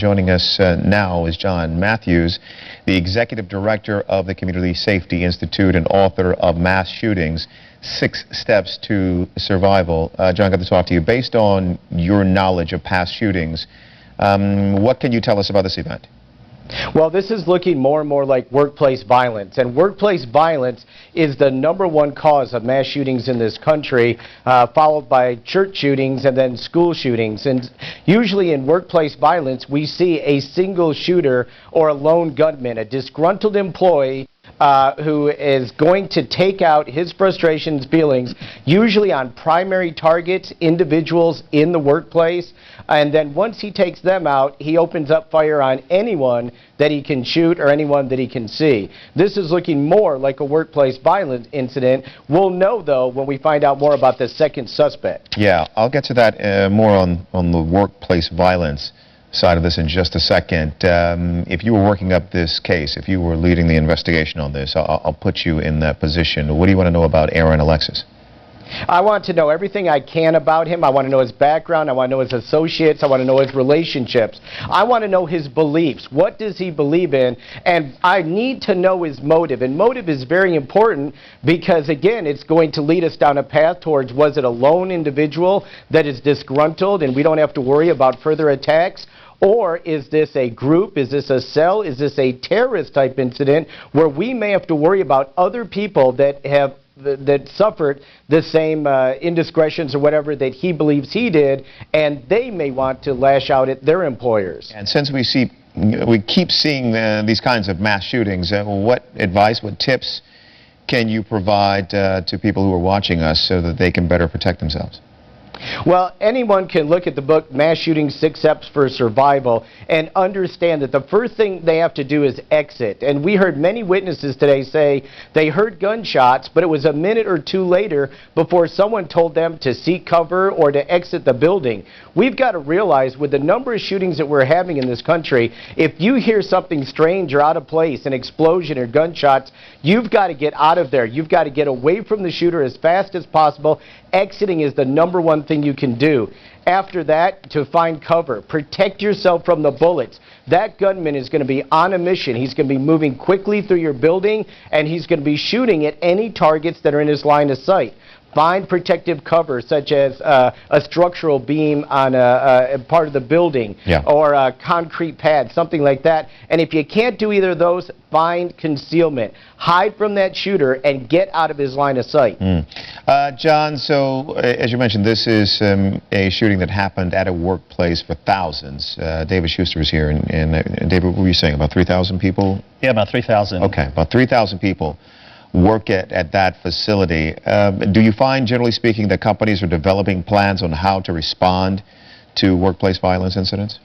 Joining us now is John Matthews, the Executive Director of the Community Safety Institute and author of Mass Shootings, 6 Steps to Survival. John, good to talk to you. Based on your knowledge of past shootings, what can you tell us about this event? Well, this is looking more and more like workplace violence, and workplace violence is the #1 cause of mass shootings in this country, followed by church shootings and then school shootings. And usually in workplace violence, we see a single shooter or a lone gunman, a disgruntled employee who is going to take out his frustrations, feelings, usually on primary targets, individuals in the workplace, and then once he takes them out, he opens up fire on anyone that he can shoot or anyone that he can see. This is looking more like a workplace violence incident. We'll know, though, when we find out more about the second suspect. Yeah, I'll get to that more on the workplace violence side of this in just a second. If you were working up this case, if you were leading the investigation on this, I'll put you in that position. What do you want to know about Aaron Alexis? I want to know everything I can about him. I want to know his background. I want to know his associates. I want to know his relationships. I want to know his beliefs. What does he believe in? And I need to know his motive. And motive is very important because, again, it's going to lead us down a path towards, was it a lone individual that is disgruntled and we don't have to worry about further attacks? Or is this a group? Is this a cell? Is this a terrorist type incident where we may have to worry about other people that have suffered the same indiscretions or whatever that he believes he did, and they may want to lash out at their employers? And since we keep seeing these kinds of mass shootings, what advice, what tips can you provide to people who are watching us so that they can better protect themselves? Well, anyone can look at the book Mass Shootings, 6 Steps for Survival and understand that the first thing they have to do is exit. And we heard many witnesses today say they heard gunshots, but it was a minute or two later before someone told them to seek cover or to exit the building. We've got to realize with the number of shootings that we're having in this country, if you hear something strange or out of place, an explosion or gunshots, you've got to get out of there. You've got to get away from the shooter as fast as possible. Exiting is the #1 thing you can do. After that, to find cover. Protect yourself from the bullets. That gunman is going to be on a mission. He's going to be moving quickly through your building, and he's going to be shooting at any targets that are in his line of sight. Find protective cover, such as a structural beam on a part of the building, or a concrete pad, something like that. And if you can't do either of those, find concealment. Hide from that shooter and get out of his line of sight. John, so as you mentioned, this is a shooting that happened at a workplace for thousands. David Schuster is here. And David, what were you saying, about 3,000 people? Yeah, about 3,000. Okay, about 3,000 people work at that facility. Do you find, generally speaking, that companies are developing plans on how to respond to workplace violence incidents?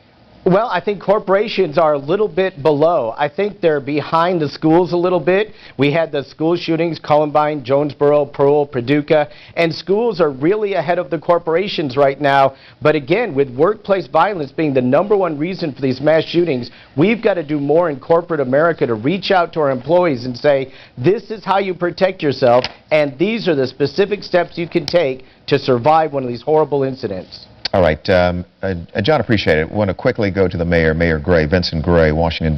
Well, I think corporations are a little bit below. I think they're behind the schools a little bit. We had the school shootings, Columbine, Jonesboro, Pearl, Paducah, and schools are really ahead of the corporations right now. But again, with workplace violence being the #1 reason for these mass shootings, we've got to do more in corporate America to reach out to our employees and say, this is how you protect yourself, and these are the specific steps you can take to survive one of these horrible incidents. All right, John, appreciate it. I want to quickly go to the mayor, Mayor Gray, Vincent Gray, Washington,